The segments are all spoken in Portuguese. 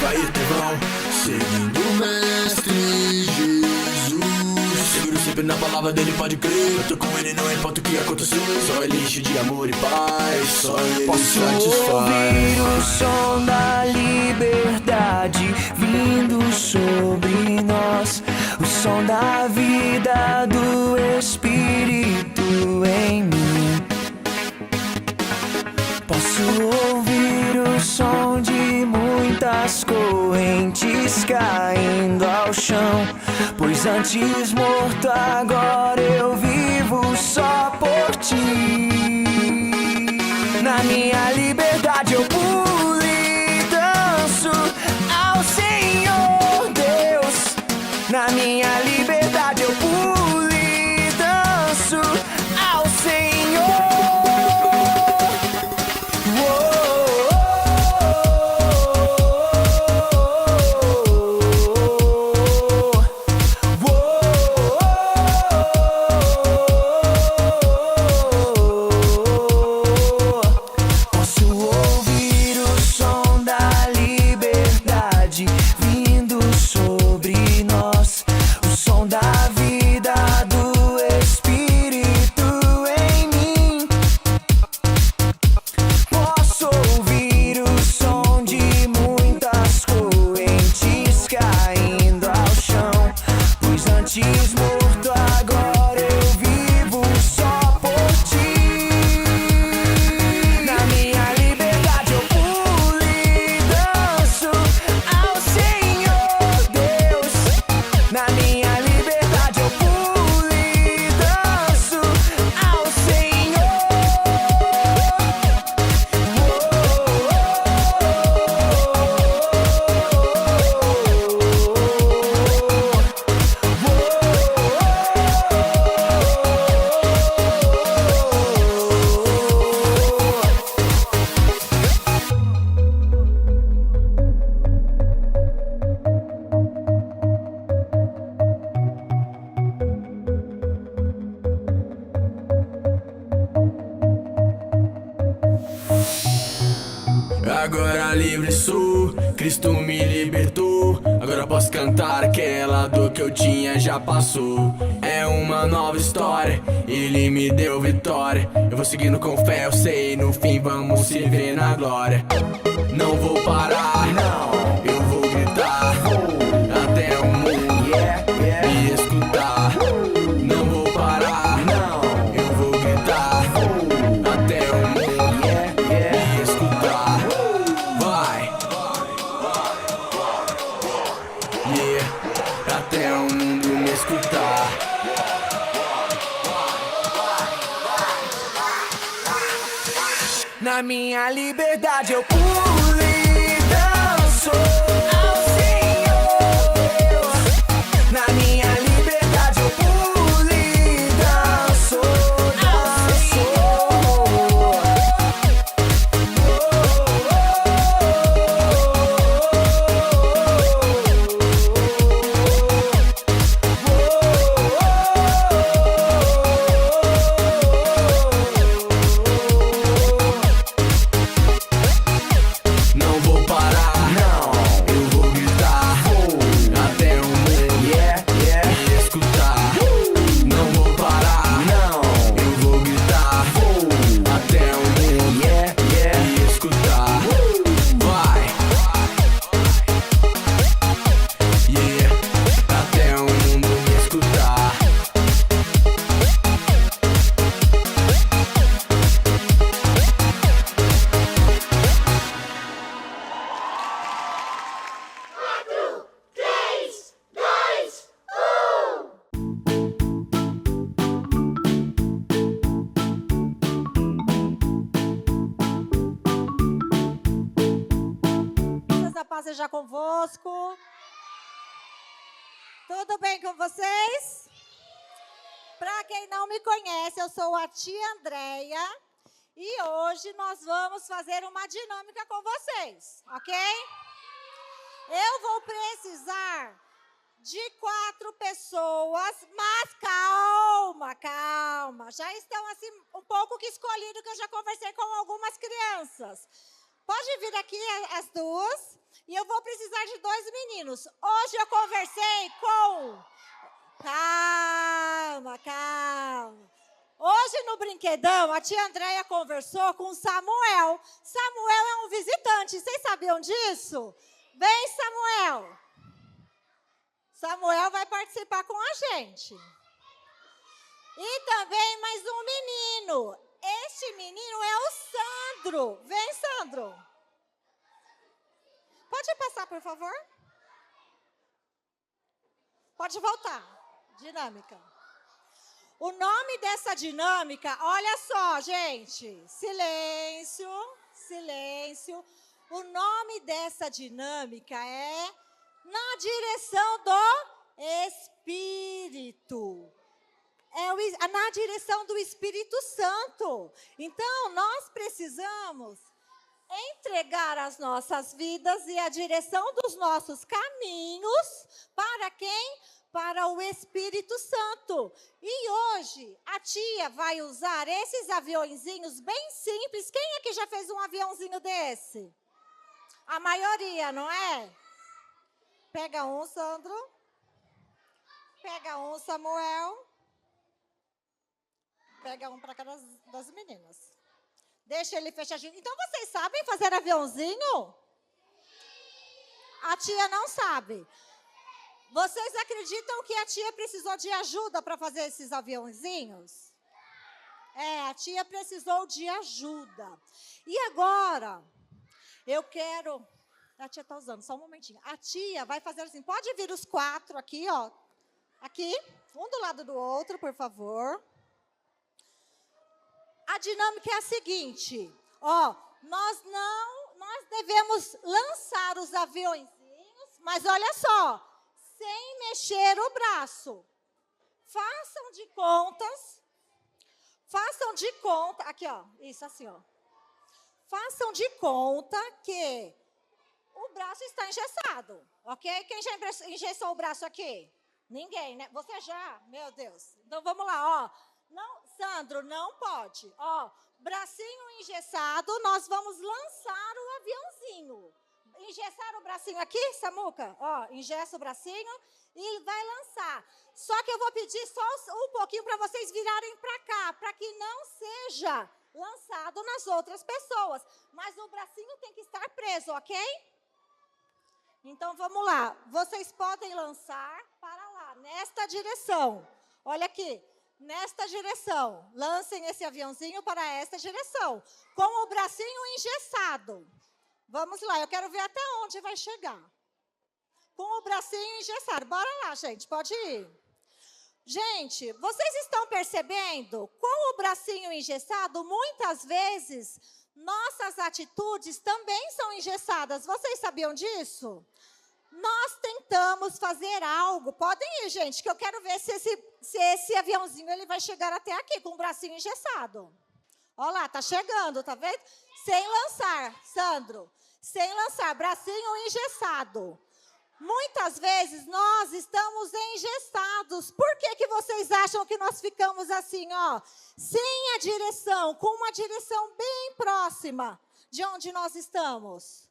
Vai trovão, seguindo o mestre Jesus. Seguro sempre na palavra dele, pode crer. Eu tô com ele, não importa o que acontecer. Só ele enche de amor e paz, só ele satisfaz. Ouvir o som da liberdade vindo sobre nós, o som da vida do Espírito em mim. Posso ouvir o som de muitas correntes caindo ao chão, pois antes morto agora eu vivo só por ti. Na minha liberdade eu pulo e danço ao Senhor Deus. Na minha liberdade eu pulo e danço ao Senhor. Agora livre sou, Cristo me libertou. Agora posso cantar, aquela dor que eu tinha já passou. É uma nova história, Ele me deu vitória. Eu vou seguindo com fé, eu sei, no fim vamos se ver na glória. Não vou parar, não, eu vou gritar até o mundo me escutar. Não vou parar, não, eu vou gritar até o mundo me escutar. Vai, até o mundo me escutar. Na minha liberdade eu pulo e danço ao Senhor Deus. Na minha liberdade eu pulo e danço ao Senhor. Não vou parar, não, eu vou gritar até o mundo me escutar. Não vou parar, não, eu vou gritar até o mundo me escutar. Vai, até o mundo me escutar. Deus da paz seja convosco. Tudo bem com vocês? Para quem não me conhece, eu sou a tia Andréia e hoje nós vamos fazer uma dinâmica com vocês, ok? Eu vou precisar de 4 pessoas, mas calma. Já estão assim um pouco que escolhido, que eu já conversei com algumas crianças. Pode vir aqui as duas e eu vou precisar de 2 meninos. Hoje eu conversei com... Calma. Hoje no brinquedão, a tia Andréia conversou com o Samuel. Samuel é um visitante, vocês sabiam disso? Vem, Samuel. Samuel vai participar com a gente. E também mais um menino. Este menino é o Sandro. Vem, Sandro. Pode passar, por favor? Pode voltar. Dinâmica. O nome dessa dinâmica, olha só, gente. Silêncio. O nome dessa dinâmica é Na Direção do Espírito. Na direção do Espírito Santo. Então, nós precisamos entregar as nossas vidas e a direção dos nossos caminhos para quem? Para o Espírito Santo. E hoje, a tia vai usar esses aviãozinhos bem simples. Quem aqui já fez um aviãozinho desse? A maioria, não é? Pega um, Sandro. Pega um, Samuel. Pega um para cada das meninas. Deixa ele fechadinho. Então, vocês sabem fazer aviãozinho? A tia não sabe. Vocês acreditam que a tia precisou de ajuda para fazer esses aviãozinhos? A tia precisou de ajuda. E agora, eu quero... A tia está usando, só um momentinho. A tia vai fazer assim, pode vir os 4 aqui, ó. Aqui, um do lado do outro, por favor. A dinâmica é a seguinte, ó. Nós devemos lançar os aviãozinhos, mas olha só. Sem mexer o braço. Façam de conta, aqui ó, isso assim ó. Façam de conta que o braço está engessado, ok? Quem já engessou o braço aqui? Ninguém, né? Você já? Meu Deus. Então vamos lá, ó. Não, Sandro, não pode. Ó, bracinho engessado, nós vamos lançar o aviãozinho. Engessar o bracinho aqui, Samuca? Ó, engessa o bracinho e vai lançar. Só que eu vou pedir só um pouquinho para vocês virarem para cá, para que não seja lançado nas outras pessoas. Mas o bracinho tem que estar preso, ok? Então, vamos lá. Vocês podem lançar para lá, nesta direção. Olha aqui, nesta direção. Lancem esse aviãozinho para esta direção, com o bracinho engessado. Vamos lá, eu quero ver até onde vai chegar. Com o bracinho engessado. Bora lá, gente, pode ir. Gente, vocês estão percebendo? Com o bracinho engessado, muitas vezes, nossas atitudes também são engessadas. Vocês sabiam disso? Nós tentamos fazer algo. Podem ir, gente, que eu quero ver se esse aviãozinho ele vai chegar até aqui, com o bracinho engessado. Olha lá, tá chegando, tá vendo? Sem lançar, Sandro. Sem lançar, bracinho engessado. Muitas vezes nós estamos engessados. Por que vocês acham que nós ficamos assim, ó? Sem a direção, com uma direção bem próxima de onde nós estamos.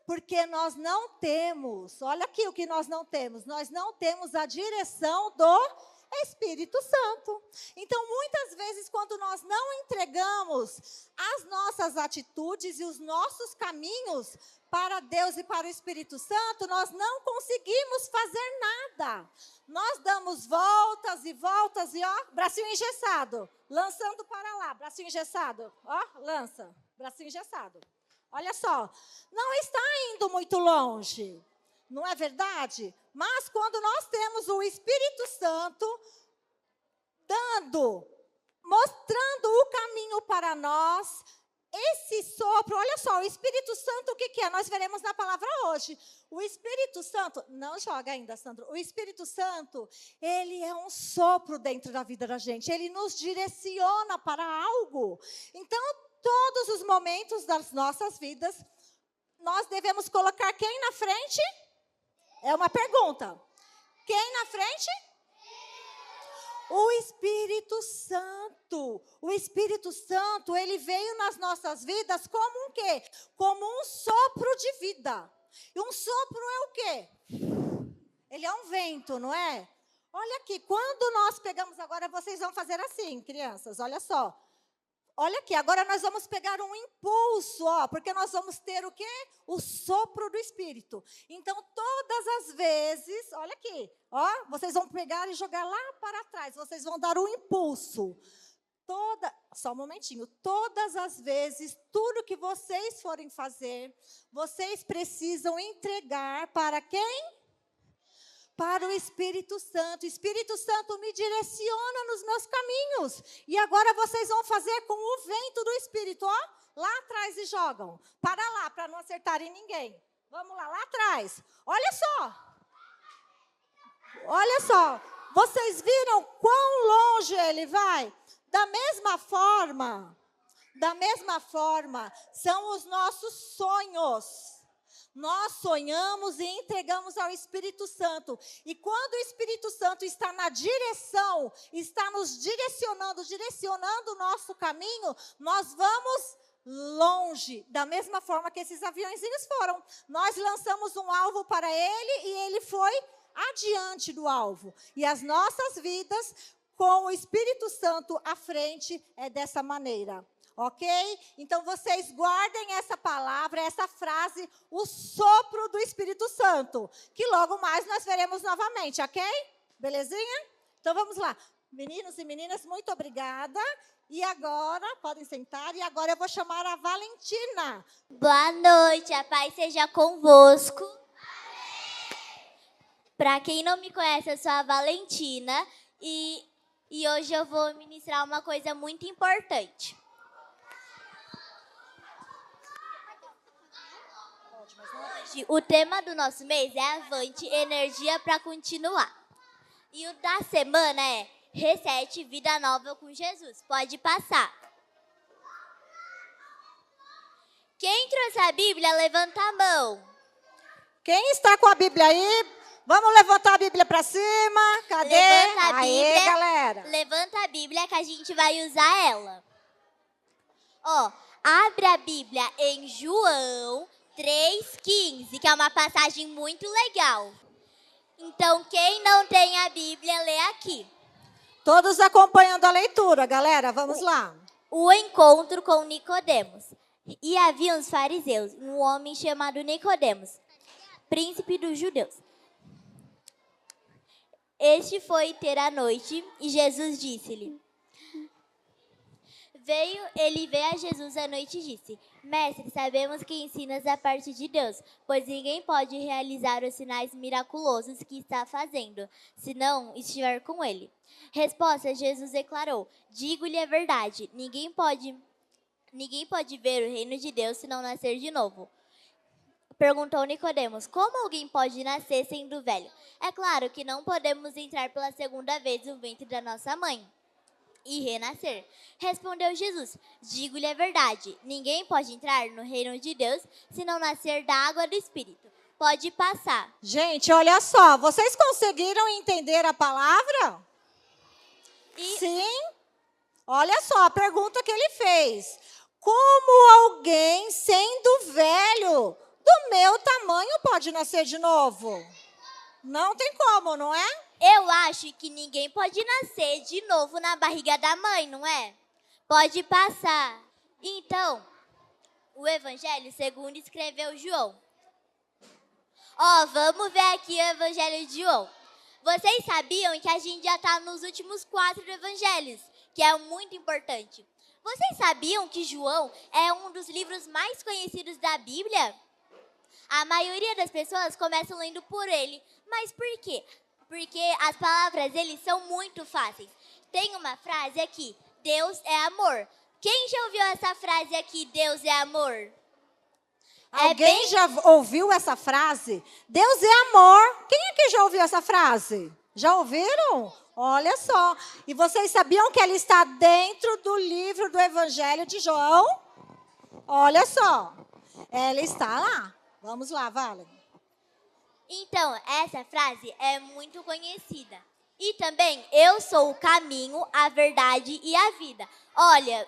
Porque nós não temos, olha aqui o que nós não temos a direção do Espírito Santo. Então, muitas vezes, quando nós não entregamos as nossas atitudes e os nossos caminhos para Deus e para o Espírito Santo, nós não conseguimos fazer nada. Nós damos voltas e voltas e, ó, bracinho engessado, lançando para lá, bracinho engessado, ó, lança, bracinho engessado. Olha só, não está indo muito longe, não é verdade? Mas quando nós temos o Espírito Santo mostrando o caminho para nós, esse sopro, olha só, o Espírito Santo, o que é? Nós veremos na palavra hoje. O Espírito Santo, não joga ainda, Sandro. O Espírito Santo, ele é um sopro dentro da vida da gente. Ele nos direciona para algo. Então, todos os momentos das nossas vidas, nós devemos colocar quem na frente? É uma pergunta. Quem na frente? O Espírito Santo. O Espírito Santo, ele veio nas nossas vidas como um quê? Como um sopro de vida. E um sopro é o quê? Ele é um vento, não é? Olha aqui, quando nós pegamos agora, vocês vão fazer assim, crianças, olha só. Olha aqui, agora nós vamos pegar um impulso, ó, porque nós vamos ter o quê? O sopro do Espírito. Então, todas as vezes, olha aqui, ó, vocês vão pegar e jogar lá para trás, vocês vão dar um impulso. Só um momentinho, todas as vezes, tudo que vocês forem fazer, vocês precisam entregar para quem? Para o Espírito Santo. O Espírito Santo me direciona nos meus caminhos. E agora vocês vão fazer com o vento do Espírito, ó, lá atrás e jogam. Para lá, para não acertarem ninguém. Vamos lá, lá atrás. Olha só. Olha só. Vocês viram quão longe ele vai? Da mesma forma, são os nossos sonhos. Nós sonhamos e entregamos ao Espírito Santo. E quando o Espírito Santo está na direção, está nos direcionando o nosso caminho, nós vamos longe, da mesma forma que esses aviõezinhos foram. Nós lançamos um alvo para ele e ele foi adiante do alvo. E as nossas vidas, com o Espírito Santo à frente, é dessa maneira. Ok? Então, vocês guardem essa palavra, essa frase, o sopro do Espírito Santo, que logo mais nós veremos novamente, ok? Belezinha? Então, vamos lá. Meninos e meninas, muito obrigada. E agora, podem sentar, e agora eu vou chamar a Valentina. Boa noite, a paz seja convosco. Para quem não me conhece, eu sou a Valentina, e hoje eu vou ministrar uma coisa muito importante. O tema do nosso mês é Avante, energia para continuar. E o da semana é Reset, vida nova com Jesus. Pode passar. Quem trouxe a Bíblia, levanta a mão. Quem está com a Bíblia aí? Vamos levantar a Bíblia para cima. Cadê? Levanta a Bíblia, aê, galera. Levanta a Bíblia que a gente vai usar ela. Ó, abre a Bíblia em João 3,15, que é uma passagem muito legal. Então, quem não tem a Bíblia, lê aqui. Todos acompanhando a leitura, galera. Vamos lá. O encontro com Nicodemos. E havia uns fariseus, um homem chamado Nicodemos, príncipe dos judeus. Este foi ter a noite e Jesus disse-lhe. Ele veio a Jesus à noite e disse: Mestre, sabemos que ensinas a parte de Deus, pois ninguém pode realizar os sinais miraculosos que está fazendo, se não estiver com ele. Resposta, Jesus declarou: Digo-lhe a verdade, ninguém pode ver o reino de Deus se não nascer de novo. Perguntou Nicodemos: Como alguém pode nascer sendo velho? É claro que não podemos entrar pela segunda vez no ventre da nossa mãe e renascer. Respondeu Jesus: Digo-lhe a verdade, ninguém pode entrar no reino de Deus se não nascer da água do Espírito. Pode passar. Gente, olha só, vocês conseguiram entender a palavra? Sim? Olha só a pergunta que ele fez. Como alguém sendo velho do meu tamanho pode nascer de novo? Não tem como, não é? Eu acho que ninguém pode nascer de novo na barriga da mãe, não é? Pode passar. Então, o Evangelho segundo escreveu João. Ó, vamos ver aqui o Evangelho de João. Vocês sabiam que a gente já está nos últimos 4 evangelhos, que é muito importante. Vocês sabiam que João é um dos livros mais conhecidos da Bíblia? A maioria das pessoas começam lendo por ele. Mas por quê? Porque as palavras dele são muito fáceis. Tem uma frase aqui: Deus é amor. Quem já ouviu essa frase aqui, Deus é amor? Alguém já ouviu essa frase? Deus é amor. Quem aqui já ouviu essa frase? Já ouviram? Olha só. E vocês sabiam que ela está dentro do livro do Evangelho de João? Olha só. Ela está lá. Vamos lá, Vale. Então, essa frase é muito conhecida. E também, eu sou o caminho, a verdade e a vida. Olha,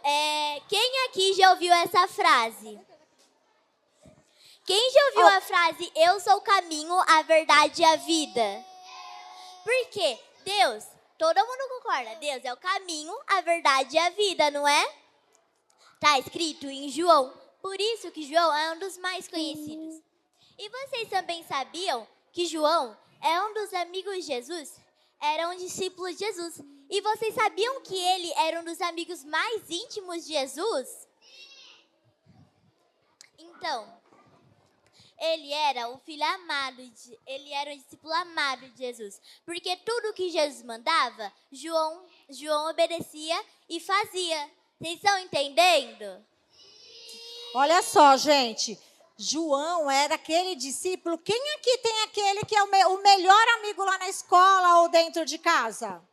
quem aqui já ouviu essa frase? Quem já ouviu a frase, eu sou o caminho, a verdade e a vida? Porque Deus, todo mundo concorda, Deus é o caminho, a verdade e a vida, não é? Está escrito em João, por isso que João é um dos mais conhecidos. E vocês também sabiam que João é um dos amigos de Jesus? Era um discípulo de Jesus. E vocês sabiam que ele era um dos amigos mais íntimos de Jesus? Então, ele era o filho amado, ele era um discípulo amado de Jesus. Porque tudo que Jesus mandava, João obedecia e fazia. Vocês estão entendendo? Olha só, gente. João era aquele discípulo. Quem aqui tem aquele que é o melhor amigo lá na escola ou dentro de casa?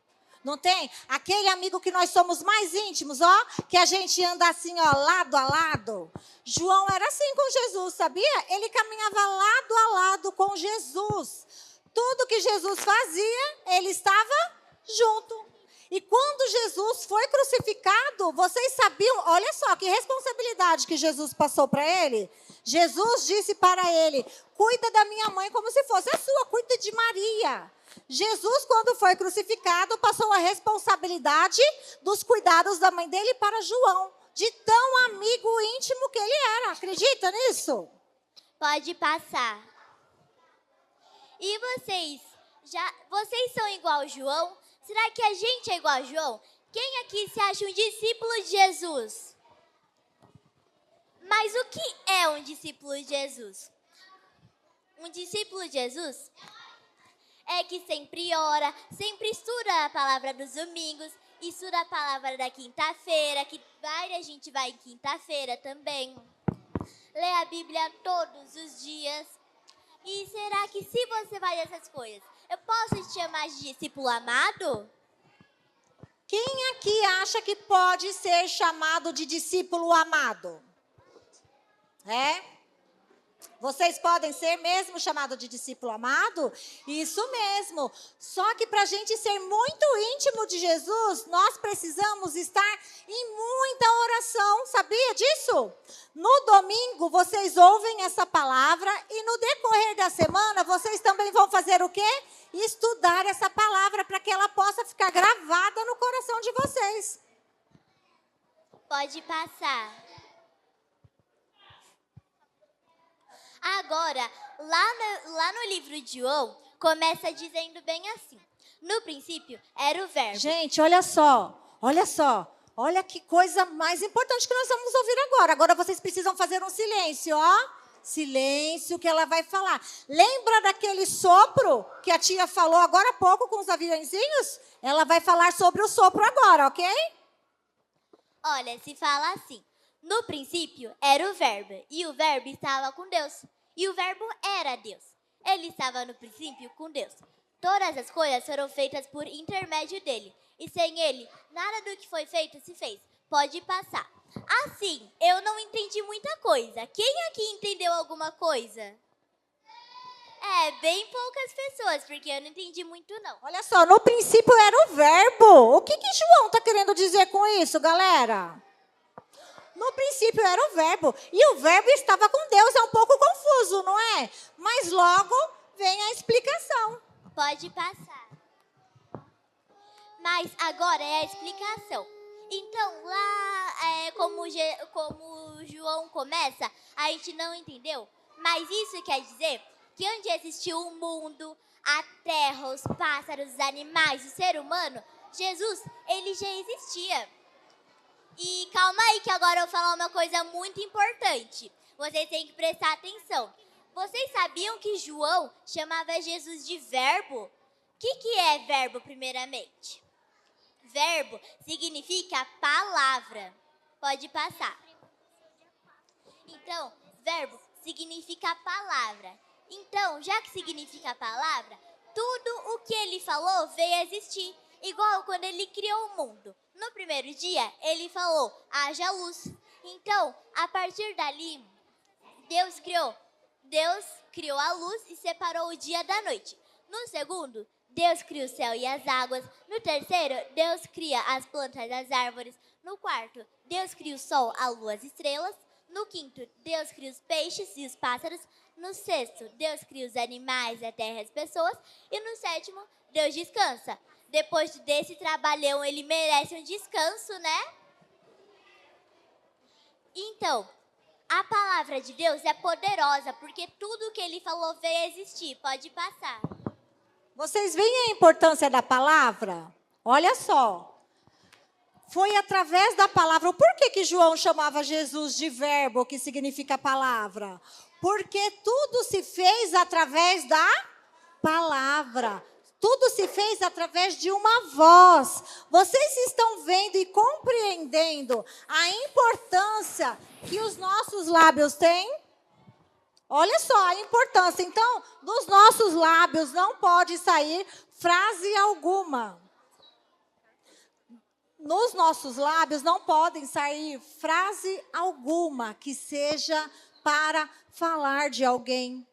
Não tem? Aquele amigo que nós somos mais íntimos, ó, que a gente anda assim, ó, lado a lado. João era assim com Jesus, sabia? Ele caminhava lado a lado com Jesus. Tudo que Jesus fazia, ele estava junto. E quando Jesus foi crucificado, vocês sabiam, olha só que responsabilidade que Jesus passou para ele. Jesus disse para ele, cuida da minha mãe como se fosse a sua, cuida de Maria. Jesus, quando foi crucificado, passou a responsabilidade dos cuidados da mãe dele para João, de tão amigo íntimo que ele era. Acredita nisso? Pode passar. E vocês são igual a João? Será que a gente é igual a João? Quem aqui se acha um discípulo de Jesus? Mas o que é um discípulo de Jesus? Um discípulo de Jesus é que sempre ora, sempre estuda a palavra dos domingos, estuda a palavra da quinta-feira, que a gente vai em quinta-feira também. Lê a Bíblia todos os dias. E será que se você faz essas coisas, eu posso te chamar de discípulo amado? Quem aqui acha que pode ser chamado de discípulo amado? Vocês podem ser mesmo chamados de discípulo amado? Isso mesmo. Só que para a gente ser muito íntimo de Jesus, nós precisamos estar em muita oração. Sabia disso? No domingo, vocês ouvem essa palavra e no decorrer da semana, vocês também vão fazer o quê? Estudar essa palavra para que ela possa ficar gravada no coração de vocês. Pode passar. Agora, lá no livro de João, começa dizendo bem assim. No princípio, era o verbo. Gente, olha só. Olha que coisa mais importante que nós vamos ouvir agora. Agora vocês precisam fazer um silêncio, ó. Silêncio que ela vai falar. Lembra daquele sopro que a tia falou agora há pouco com os aviãozinhos? Ela vai falar sobre o sopro agora, ok? Olha, se fala assim. No princípio era o verbo, e o verbo estava com Deus. E o verbo era Deus. Ele estava no princípio com Deus. Todas as coisas foram feitas por intermédio dele. E sem ele, nada do que foi feito se fez. Pode passar. Assim, eu não entendi muita coisa. Quem aqui entendeu alguma coisa? Bem poucas pessoas, porque eu não entendi muito, não. Olha só, no princípio era o verbo. O que João está querendo dizer com isso, galera? No princípio era o verbo. E o verbo estava com Deus. É um pouco confuso, não é? Mas logo vem a explicação. Pode passar. Mas agora é a explicação. Então, lá, como João começa, a gente não entendeu. Mas isso quer dizer que onde existiu o mundo, a terra, os pássaros, os animais, o ser humano, Jesus, ele já existia. E calma aí que agora eu vou falar uma coisa muito importante. Vocês têm que prestar atenção. Vocês sabiam que João chamava Jesus de verbo? O que é verbo, primeiramente? Verbo significa palavra. Pode passar. Então, verbo significa palavra. Então, já que significa palavra, tudo o que ele falou veio a existir. Igual quando ele criou o mundo. No primeiro dia, ele falou, haja luz. Então, a partir dali, Deus criou a luz e separou o dia da noite. No segundo, Deus cria o céu e as águas. No terceiro, Deus cria as plantas e as árvores. No quarto, Deus cria o sol, a lua, as estrelas. No quinto, Deus cria os peixes e os pássaros. No sexto, Deus cria os animais, a terra e as pessoas. E no sétimo, Deus descansa. Depois desse trabalhão, ele merece um descanso, né? Então, a palavra de Deus é poderosa, porque tudo que ele falou veio a existir. Pode passar. Vocês veem a importância da palavra? Olha só. Foi através da palavra. Por que João chamava Jesus de verbo, que significa palavra? Porque tudo se fez através da palavra. Tudo se fez através de uma voz. Vocês estão vendo e compreendendo a importância que os nossos lábios têm? Olha só a importância. Então, dos nossos lábios não pode sair frase alguma. Nos nossos lábios não podem sair frase alguma que seja para falar de alguém,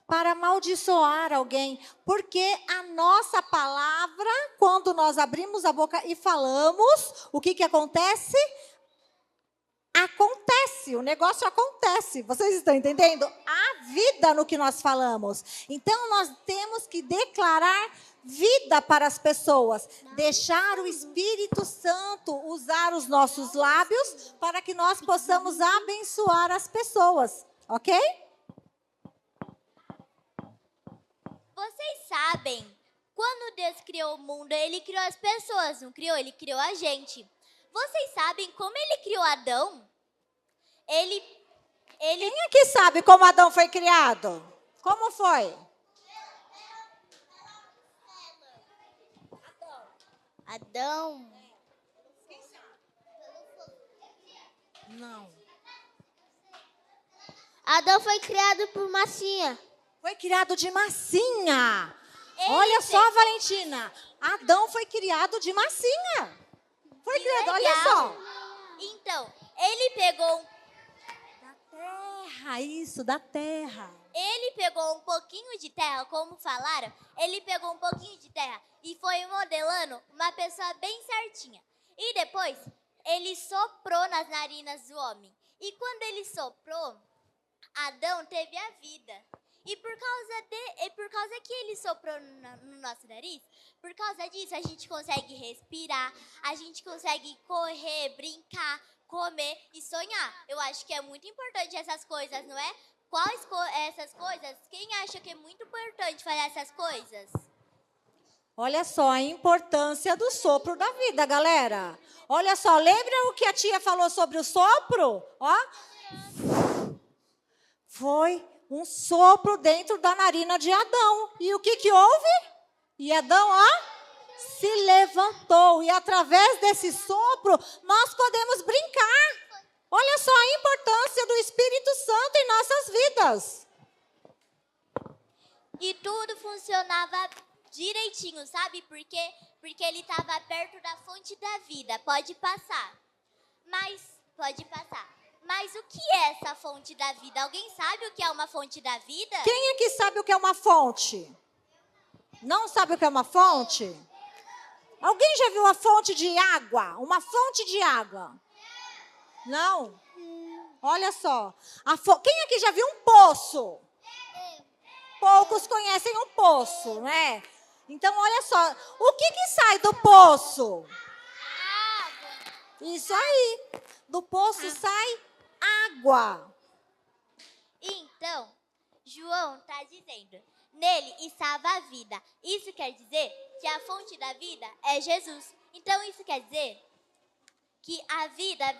para amaldiçoar alguém, porque a nossa palavra, quando nós abrimos a boca e falamos, o que acontece? Acontece, o negócio acontece. Vocês estão entendendo? Há vida no que nós falamos. Então, nós temos que declarar vida para as pessoas. Deixar o Espírito Santo usar os nossos lábios para que nós possamos abençoar as pessoas. Ok? Vocês sabem, quando Deus criou o mundo, ele criou as pessoas, não criou? Ele criou a gente. Vocês sabem como ele criou Adão? Quem aqui sabe como Adão foi criado? Como foi? Adão. Não. Adão foi criado por massinha. Foi criado de massinha. Olha só, Valentina. Adão foi criado de massinha. Foi criado, olha só. Então, ele pegou Da terra, isso, da terra. Ele pegou um pouquinho de terra, como falaram, ele pegou um pouquinho de terra e foi modelando uma pessoa bem certinha. E depois, ele soprou nas narinas do homem. E quando ele soprou, Adão teve a vida. E por causa que ele soprou no nosso nariz, por causa disso a gente consegue respirar, a gente consegue correr, brincar, comer e sonhar. Eu acho que é muito importante essas coisas, não é? Quais essas coisas? Quem acha que é muito importante fazer essas coisas? Olha só a importância do sopro da vida, galera. Olha só, lembra o que a tia falou sobre o sopro? Ó. Foi um sopro dentro da narina de Adão. E o que houve? E Adão, se levantou. E através desse sopro, nós podemos brincar. Olha só a importância do Espírito Santo em nossas vidas. E tudo funcionava direitinho, sabe por quê? Porque ele estava perto da fonte da vida. Pode passar. Pode passar. Mas o que é essa fonte da vida? Alguém sabe o que é uma fonte da vida? Quem aqui sabe o que é uma fonte? Não sabe o que é uma fonte? Alguém já viu a fonte de água? Uma fonte de água? Não? Olha só. Quem aqui já viu um poço? Poucos conhecem um poço, né? Então, olha só. O que sai do poço? Isso aí. Do poço sai água. Então, João está dizendo, nele estava a vida. Isso quer dizer que a fonte da vida é Jesus. Então, isso quer dizer que a vida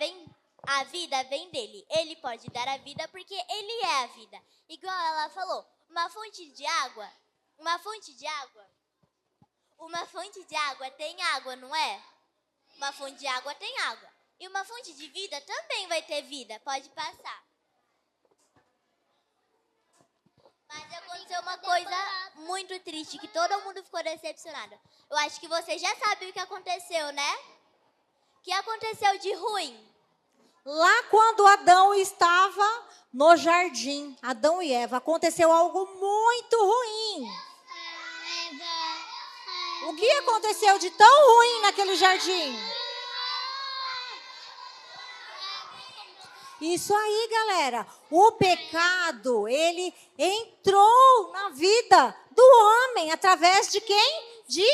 vem dele. Ele pode dar a vida porque ele é a vida. Igual ela falou, uma fonte de água tem água, não é? Uma fonte de água tem água. E uma fonte de vida também vai ter vida. Pode passar. Mas aconteceu uma coisa muito triste, que todo mundo ficou decepcionado. Eu acho que você já sabe o que aconteceu, né? O que aconteceu de ruim? Lá quando Adão estava no jardim, Adão e Eva, aconteceu algo muito ruim. O que aconteceu de tão ruim naquele jardim? Isso aí, galera. O pecado, ele entrou na vida do homem através de quem? De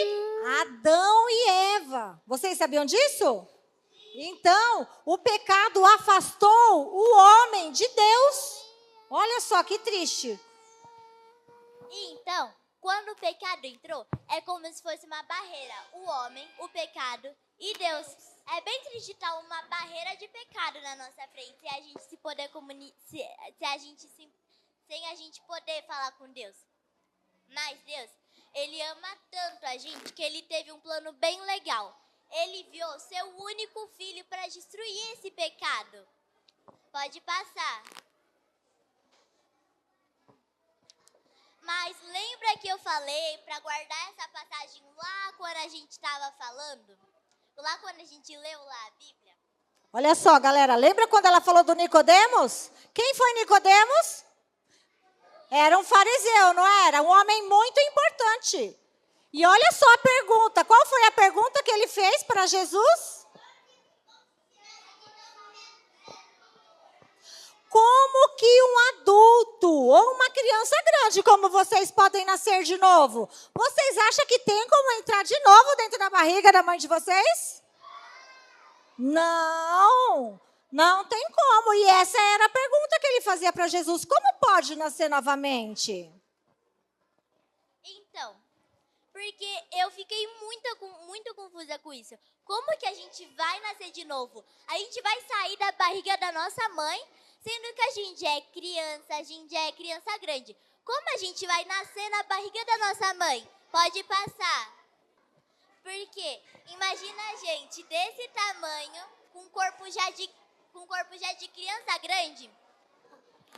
Adão e Eva. Vocês sabiam disso? Então, o pecado afastou o homem de Deus. Olha só que triste. Então, quando o pecado entrou, é como se fosse uma barreira. O homem, o pecado e Deus. É bem triste estar uma barreira de pecado na nossa frente, sem a gente se poder sem a gente poder falar com Deus. Mas Deus, ele ama tanto a gente que ele teve um plano bem legal. Ele enviou seu único filho para destruir esse pecado. Pode passar. Mas lembra que eu falei para guardar essa passagem lá quando a gente estava falando? Lá quando a gente leu lá a Bíblia? Olha só, galera, lembra quando ela falou do Nicodemos? Quem foi Nicodemos? Era um fariseu, não era? Um homem muito importante. E olha só a pergunta. Qual foi a pergunta que ele fez para Jesus? Como que um adulto ou uma criança grande, como vocês, podem nascer de novo? Vocês acham que tem como entrar de novo dentro da barriga da mãe de vocês? Não, não tem como. E essa era a pergunta que ele fazia para Jesus. Como pode nascer novamente? Então, porque eu fiquei muito confusa com isso. Como que a gente vai nascer de novo? A gente vai sair da barriga da nossa mãe, sendo que a gente é criança grande. Como a gente vai nascer na barriga da nossa mãe? Pode passar. Porque imagina a gente desse tamanho, com corpo já de criança grande.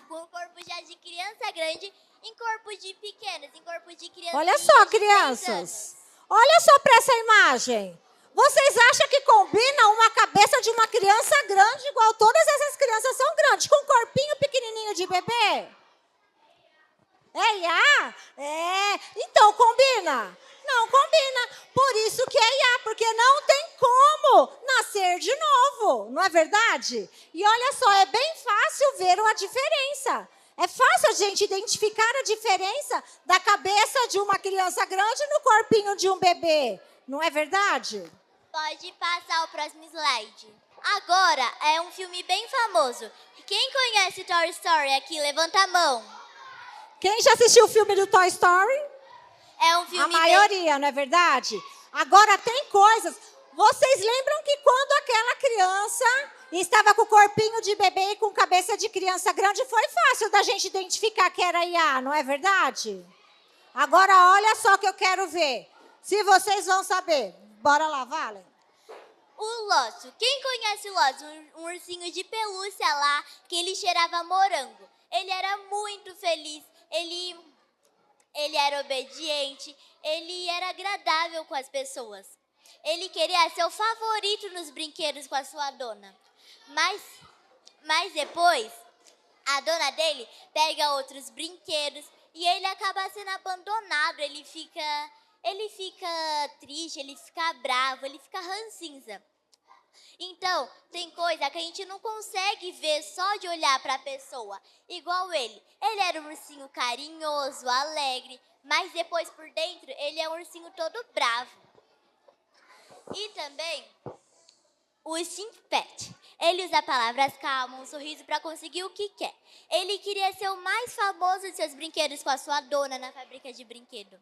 Com corpo já de criança grande, em corpo de pequenos, em corpo de criança. Olha só, crianças. Olha só para essa imagem. Vocês acham que combina uma cabeça de uma criança grande, igual todas essas crianças são grandes, com um corpinho pequenininho de bebê? É Iá? É. Então, combina? Não combina. Por isso que é Iá, porque não tem como nascer de novo, não é verdade? E olha só, é bem fácil ver a diferença. É fácil a gente identificar a diferença da cabeça de uma criança grande no corpinho de um bebê, não é verdade? Pode passar o próximo slide. Agora é um filme bem famoso. Quem conhece Toy Story aqui, levanta a mão. Quem já assistiu o filme do Toy Story? É um filme a maioria, não é verdade? Agora tem coisas... Vocês lembram que quando aquela criança estava com o corpinho de bebê e com cabeça de criança grande, foi fácil da gente identificar que era Iá, não é verdade? Agora olha só que eu quero ver. Se vocês vão saber. Bora lá, Valen. O Lócio. Quem conhece o Lócio? Um ursinho de pelúcia lá, que ele cheirava morango. Ele era muito feliz. Ele era obediente. Ele era agradável com as pessoas. Ele queria ser o favorito nos brinquedos com a sua dona. Mas depois, a dona dele pega outros brinquedos e ele acaba sendo abandonado. Ele fica triste, ele fica bravo, ele fica ranzinza. Então, tem coisa que a gente não consegue ver só de olhar para a pessoa. Igual ele. Ele era um ursinho carinhoso, alegre, mas depois por dentro ele é um ursinho todo bravo. E também o ursinho Pet. Ele usa palavras calmas, um sorriso para conseguir o que quer. Ele queria ser o mais famoso de seus brinquedos com a sua dona na fábrica de brinquedo.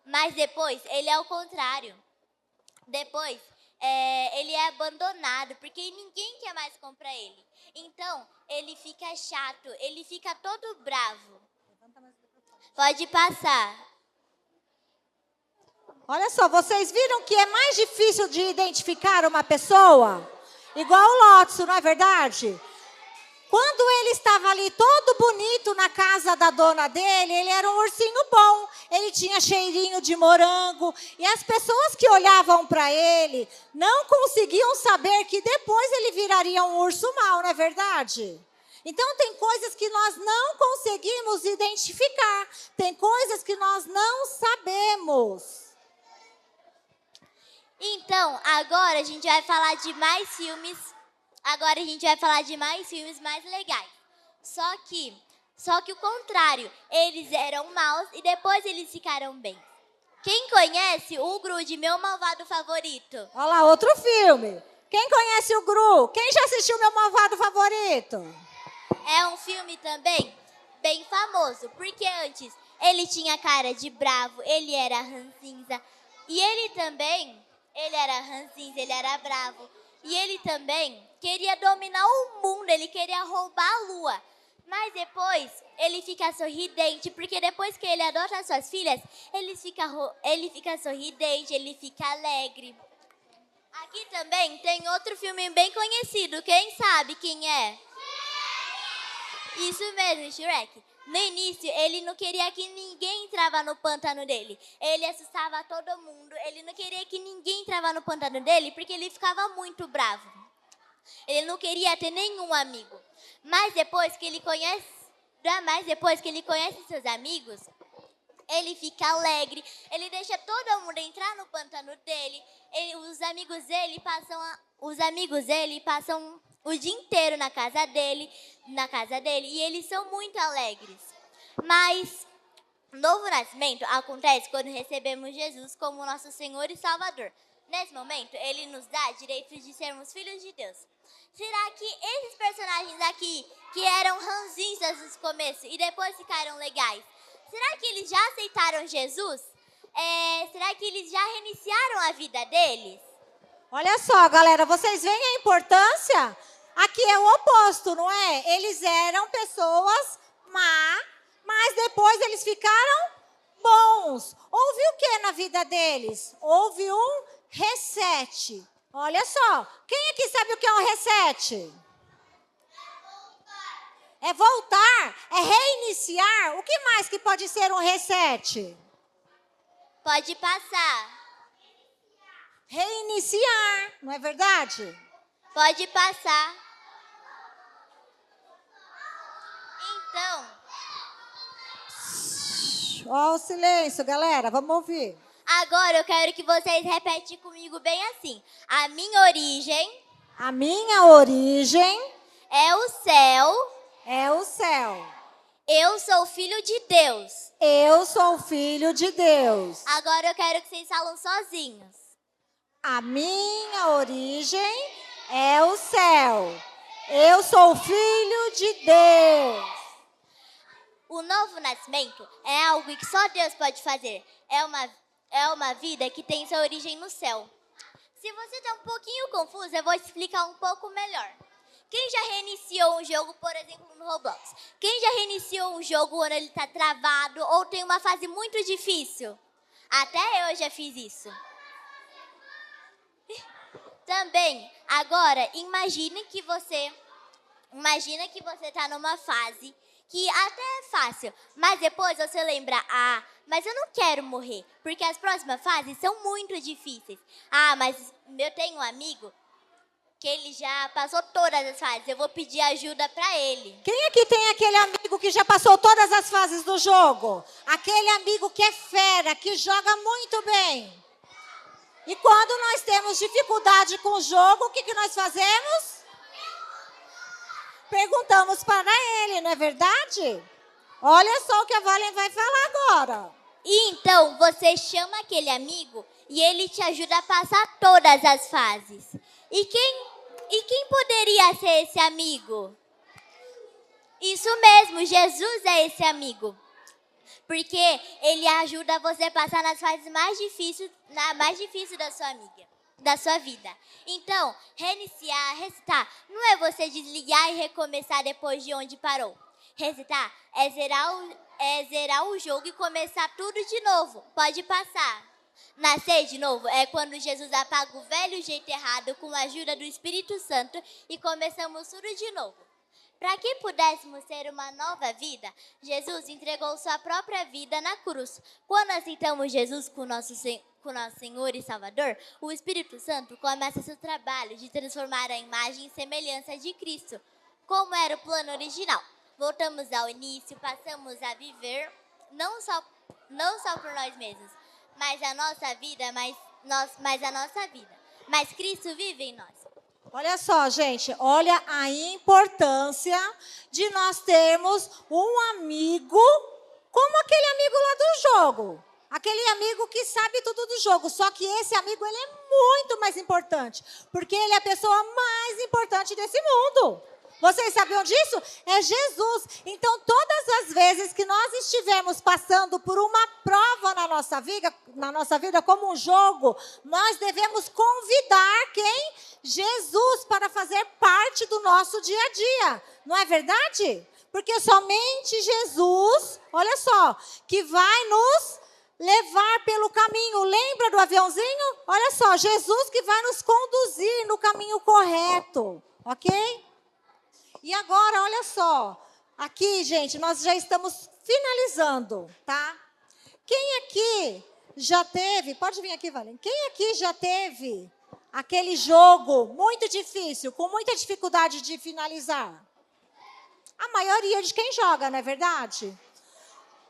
Mas depois, ele é o contrário. Depois, ele é abandonado, porque ninguém quer mais comprar ele. Então, ele fica chato, ele fica todo bravo. Pode passar. Olha só, vocês viram que é mais difícil de identificar uma pessoa? Igual o Lotso, não é verdade? Quando ele estava ali todo bonito na casa da dona dele, ele era um ursinho bom. Ele tinha cheirinho de morango. E as pessoas que olhavam para ele não conseguiam saber que depois ele viraria um urso mau, não é verdade? Então, tem coisas que nós não conseguimos identificar. Tem coisas que nós não sabemos. Então, agora a gente vai falar de mais filmes. Agora a gente vai falar de mais filmes mais legais. Só que o contrário. Eles eram maus e depois eles ficaram bem. Quem conhece o Grude, meu malvado favorito? Olha lá, outro filme. Quem conhece o Gru? Quem já assistiu Meu Malvado Favorito? É um filme também bem famoso, porque antes ele tinha cara de bravo, ele era ranzinza, e ele era ranzinza, ele era bravo, e ele também queria dominar o mundo, ele queria roubar a lua. Mas depois ele fica sorridente, porque depois que ele adota suas filhas, ele fica sorridente, ele fica alegre. Aqui também tem outro filme bem conhecido, quem sabe quem é? Isso mesmo, Shrek. No início, ele não queria que ninguém entrava no pântano dele. Ele assustava todo mundo. Ele não queria que ninguém entrava no pântano dele porque ele ficava muito bravo. Ele não queria ter nenhum amigo. Mas depois que ele conhece seus amigos, ele fica alegre. Ele deixa todo mundo entrar no pântano dele. Os amigos dele passam o dia inteiro na casa dele, e eles são muito alegres. Mas novo nascimento acontece quando recebemos Jesus como nosso Senhor e Salvador. Nesse momento, ele nos dá direitos de sermos filhos de Deus. Será que esses personagens aqui, que eram ranzinzas no começo e depois ficaram legais, será que eles já aceitaram Jesus? Será que eles já reiniciaram a vida deles? Olha só, galera, vocês veem a importância? Aqui é o oposto, não é? Eles eram pessoas má, mas depois eles ficaram bons. Houve o que na vida deles? Houve um reset. Olha só, quem aqui sabe o que é um reset? É voltar, é reiniciar. O que mais que pode ser um reset? Pode passar. Reiniciar, não é verdade? Pode passar. Então, Ó o silêncio, galera, vamos ouvir. agora eu quero que vocês repetem comigo bem assim. A minha origem A minha origem é o céu. é o céu. Eu sou filho de Deus. Eu sou filho de Deus. Agora eu quero que vocês falam sozinhos. A minha origem é o céu. Eu sou filho de Deus. O novo nascimento é algo que só Deus pode fazer. É uma vida que tem sua origem no céu. Se você está um pouquinho confuso, eu vou explicar um pouco melhor. Quem já reiniciou um jogo, por exemplo, no Roblox? Quem já reiniciou um jogo quando ele está travado ou tem uma fase muito difícil? Até eu já fiz isso. Também, agora, imagina que você está numa fase que até é fácil, mas depois você lembra, mas eu não quero morrer, porque as próximas fases são muito difíceis. Mas eu tenho um amigo que ele já passou todas as fases, eu vou pedir ajuda pra ele. Quem aqui tem aquele amigo que já passou todas as fases do jogo? Aquele amigo que é fera, que joga muito bem. E quando nós temos dificuldade com o jogo, o que nós fazemos? Perguntamos para ele, não é verdade? Olha só o que a Valen vai falar agora. E então, você chama aquele amigo e ele te ajuda a passar todas as fases. E quem poderia ser esse amigo? Isso mesmo, Jesus é esse amigo. Porque ele ajuda você a passar nas fases mais difíceis da sua vida. Então, resetar, não é você desligar e recomeçar depois de onde parou. Resetar é zerar o jogo e começar tudo de novo. Pode passar. Nascer de novo é quando Jesus apaga o velho jeito errado com a ajuda do Espírito Santo e começamos tudo de novo. Para que pudéssemos ter uma nova vida, Jesus entregou sua própria vida na cruz. Quando aceitamos Jesus com nosso Senhor e Salvador, o Espírito Santo começa seu trabalho de transformar a imagem e semelhança de Cristo, como era o plano original. Voltamos ao início, passamos a viver não só por nós mesmos, mas a nossa vida, mas Cristo vive em nós. Olha só, gente, olha a importância de nós termos um amigo como aquele amigo lá do jogo. Aquele amigo que sabe tudo do jogo. Só que esse amigo, ele é muito mais importante, porque ele é a pessoa mais importante desse mundo. Vocês sabiam disso? É Jesus. Então, todas as vezes que nós estivermos passando por uma prova na nossa vida como um jogo, nós devemos convidar quem? Jesus, para fazer parte do nosso dia a dia. Não é verdade? Porque somente Jesus, olha só, que vai nos levar pelo caminho. Lembra do aviãozinho? Olha só, Jesus que vai nos conduzir no caminho correto. Ok? E agora, olha só, aqui, gente, nós já estamos finalizando, tá? Quem aqui já teve, pode vir aqui, Valente. Quem aqui já teve aquele jogo muito difícil, com muita dificuldade de finalizar? A maioria de quem joga, não é verdade?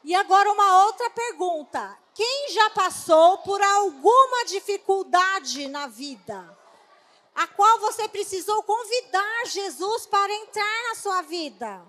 E agora uma outra pergunta. Quem já passou por alguma dificuldade na vida, a qual você precisou convidar Jesus para entrar na sua vida?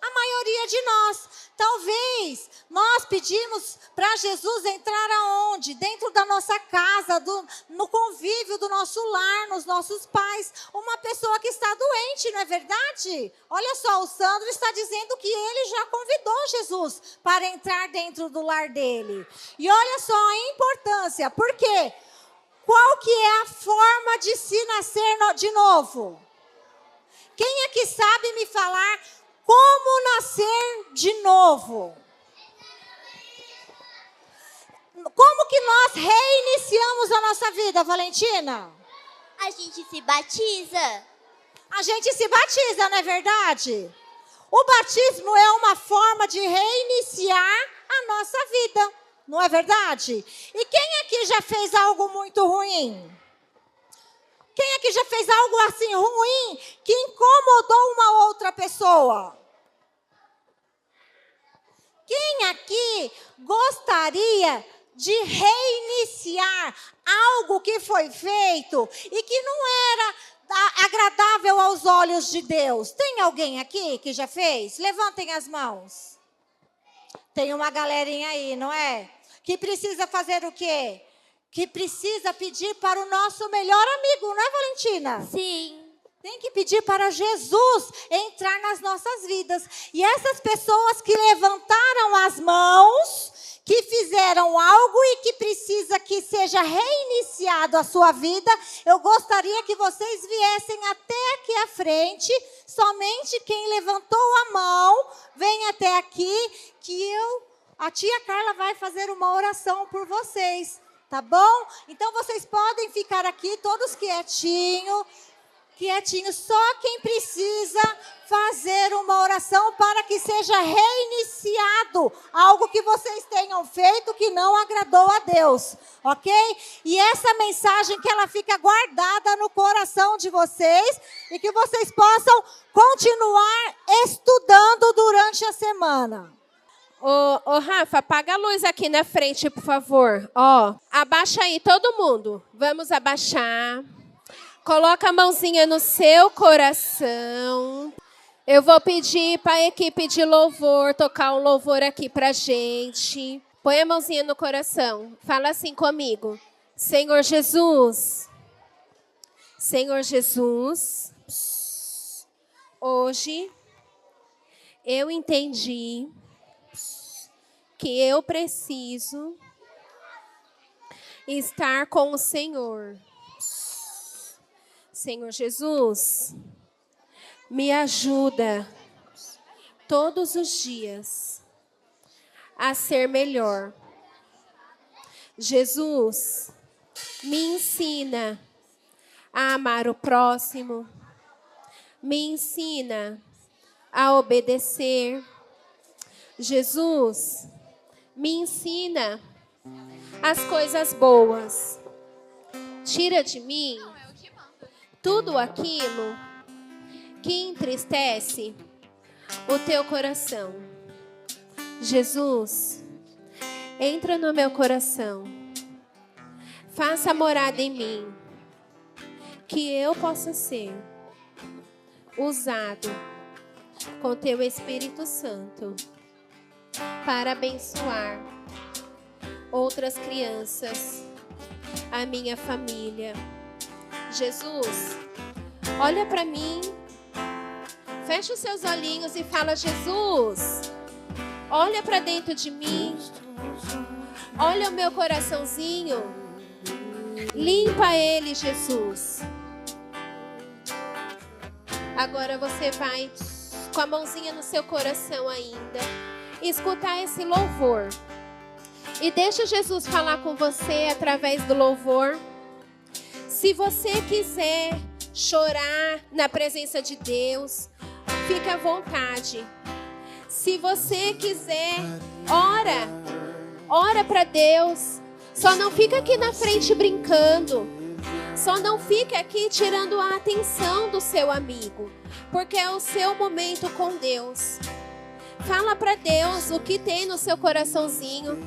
A maioria de nós. Talvez nós pedimos para Jesus entrar aonde? Dentro da nossa casa, no convívio do nosso lar, nos nossos pais. Uma pessoa que está doente, não é verdade? Olha só, o Sandro está dizendo que ele já convidou Jesus para entrar dentro do lar dele. E olha só a importância. Por quê? Qual que é a forma de se nascer de novo? Quem é que sabe me falar como nascer de novo? Como que nós reiniciamos a nossa vida, Valentina? A gente se batiza. A gente se batiza, não é verdade? O batismo é uma forma de reiniciar a nossa vida. Não é verdade? E quem aqui já fez algo muito ruim? Quem aqui já fez algo assim ruim que incomodou uma outra pessoa? Quem aqui gostaria de reiniciar algo que foi feito e que não era agradável aos olhos de Deus? Tem alguém aqui que já fez? Levantem as mãos. Tem uma galerinha aí, não é? Que precisa fazer o quê? Que precisa pedir para o nosso melhor amigo, não é, Valentina? Sim. Tem que pedir para Jesus entrar nas nossas vidas. E essas pessoas que levantaram as mãos, que fizeram algo e que precisa que seja reiniciado a sua vida, eu gostaria que vocês viessem até aqui à frente. Somente quem levantou a mão, vem até aqui, que a tia Carla vai fazer uma oração por vocês, tá bom? Então vocês podem ficar aqui todos quietinhos. Só quem precisa fazer uma oração para que seja reiniciado algo que vocês tenham feito que não agradou a Deus, ok? E essa mensagem que ela fica guardada no coração de vocês e que vocês possam continuar estudando durante a semana. Ô, Rafa, apaga a luz aqui na frente, por favor. Ó, abaixa aí todo mundo. Vamos abaixar. Coloca a mãozinha no seu coração. Eu vou pedir para a equipe de louvor tocar um louvor aqui pra gente. Põe a mãozinha no coração. Fala assim comigo. Senhor Jesus. Senhor Jesus. Hoje eu entendi que eu preciso estar com o Senhor. Senhor Jesus, me ajuda todos os dias a ser melhor. Jesus, me ensina a amar o próximo. Me ensina a obedecer. Jesus, me ensina as coisas boas. Tira de mim tudo aquilo que entristece o teu coração. Jesus, entra no meu coração. Faça morada em mim. Que eu possa ser usado com teu Espírito Santo para abençoar outras crianças, a minha família. Jesus, olha para mim, fecha os seus olhinhos e fala: Jesus, olha para dentro de mim, olha o meu coraçãozinho, limpa ele, Jesus. Agora você vai, com a mãozinha no seu coração ainda, escutar esse louvor. E deixa Jesus falar com você através do louvor. Se você quiser chorar na presença de Deus, fique à vontade. Se você quiser, ora para Deus. Só não fica aqui na frente brincando. Só não fique aqui tirando a atenção do seu amigo, porque é o seu momento com Deus. Fala para Deus o que tem no seu coraçãozinho,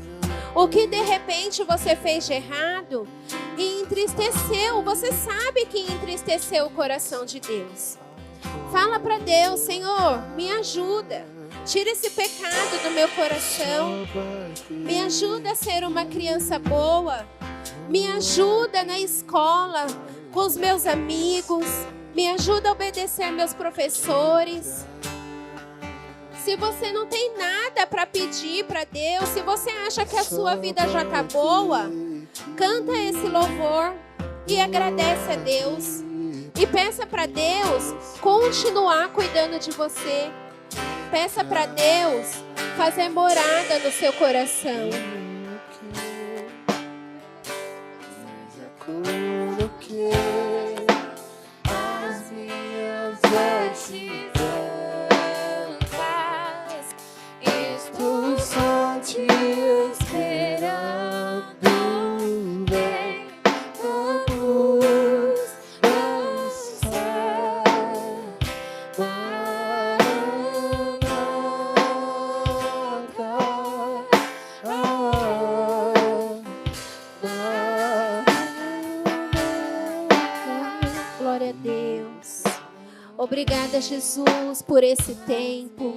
o que de repente você fez de errado e entristeceu. Você sabe que entristeceu o coração de Deus. Fala para Deus: Senhor, me ajuda. Tira esse pecado do meu coração. Me ajuda a ser uma criança boa. Me ajuda na escola, com os meus amigos. Me ajuda a obedecer meus professores. Se você não tem nada para pedir para Deus, se você acha que a sua vida já está boa, canta esse louvor e agradece a Deus. E peça para Deus continuar cuidando de você. Peça para Deus fazer morada no seu coração. As minhas vestes brancas, estou só te esperando. Vem a luz do céu, Glória a Deus. Obrigada, Jesus, por esse tempo.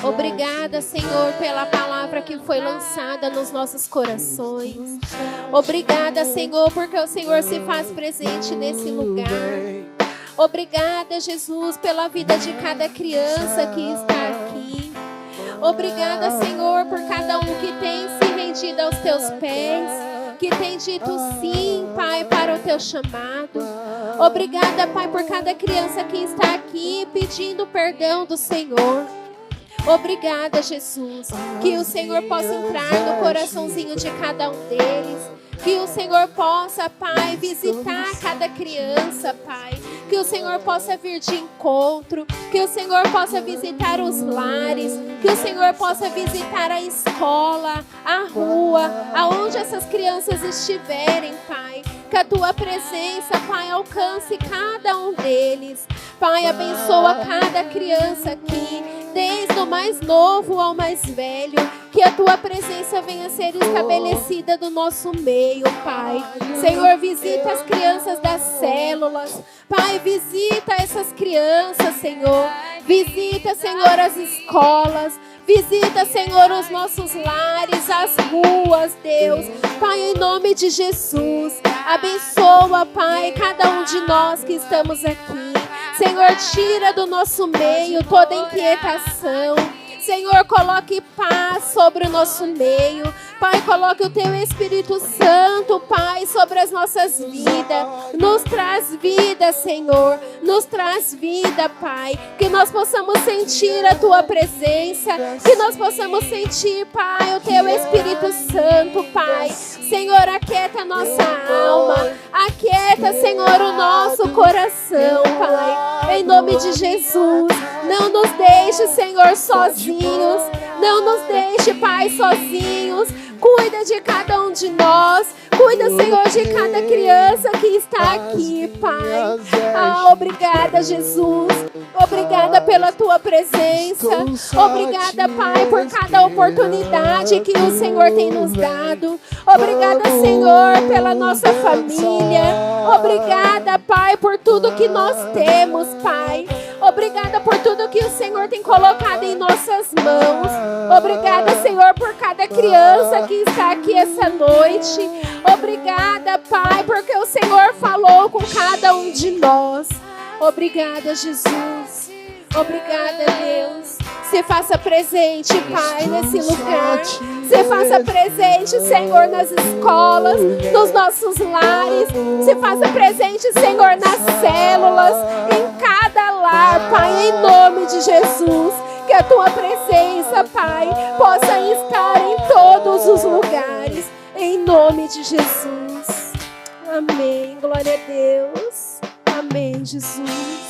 Obrigada, Senhor, pela palavra que foi lançada nos nossos corações. Obrigada, Senhor, porque o Senhor se faz presente nesse lugar. Obrigada, Jesus, pela vida de cada criança que está aqui. Obrigada, Senhor, por cada um que tem se rendido aos teus pés, que tem dito sim, Pai, para o teu chamado. Obrigada, Pai, por cada criança que está aqui pedindo perdão do Senhor. Obrigada, Jesus, que o Senhor possa entrar no coraçãozinho de cada um deles. Que o Senhor possa, Pai, visitar cada criança, Pai. Que o Senhor possa vir de encontro. Que o Senhor possa visitar os lares. Que o Senhor possa visitar a escola, a rua, aonde essas crianças estiverem, Pai. Que a Tua presença, Pai, alcance cada um deles. Pai, abençoa cada criança aqui, desde o mais novo ao mais velho. Que a Tua presença venha a ser estabelecida no nosso meio, Pai. Senhor, visita as crianças das células. Pai, visita essas crianças, Senhor. Visita, Senhor, as escolas. Visita, Senhor, os nossos lares, as ruas, Deus. Pai, em nome de Jesus, abençoa, Pai, cada um de nós que estamos aqui. Senhor, tira do nosso meio toda inquietação. Senhor, coloque paz sobre o nosso meio. Pai, coloque o Teu Espírito Santo, Pai, sobre as nossas vidas. Nos traz vida, Senhor. Nos traz vida, Pai. Que nós possamos sentir a Tua presença. Que nós possamos sentir, Pai, o Teu Espírito Santo, Pai. Senhor, aquieta a nossa alma. Aquieta, Senhor, o nosso coração, Pai. Em nome de Jesus. Não nos deixe, Senhor, sozinhos. Não nos deixe, Pai, sozinhos. Cuida de cada um de nós. Cuida, Senhor, de cada criança que está aqui, Pai. Obrigada, Jesus. Obrigada pela tua presença. Obrigada, Pai, por cada oportunidade que o Senhor tem nos dado. Obrigada, Senhor, pela nossa família. Obrigada, Pai, por tudo que nós temos, Pai. Obrigada por tudo que o Senhor tem colocado em nossas mãos. Obrigada, Senhor, por cada criança que está aqui essa noite. Obrigada, Pai, porque o Senhor falou com cada um de nós. Obrigada, Jesus. Obrigada, Deus. Se faça presente, Pai, nesse lugar. Se faça presente, Senhor, nas escolas, nos nossos lares. Se faça presente, Senhor, nas células, em cada lar, Pai, em nome de Jesus. Que a tua presença, Pai, possa estar em todos os lugares, em nome de Jesus. Amém. Glória a Deus. Amém, Jesus.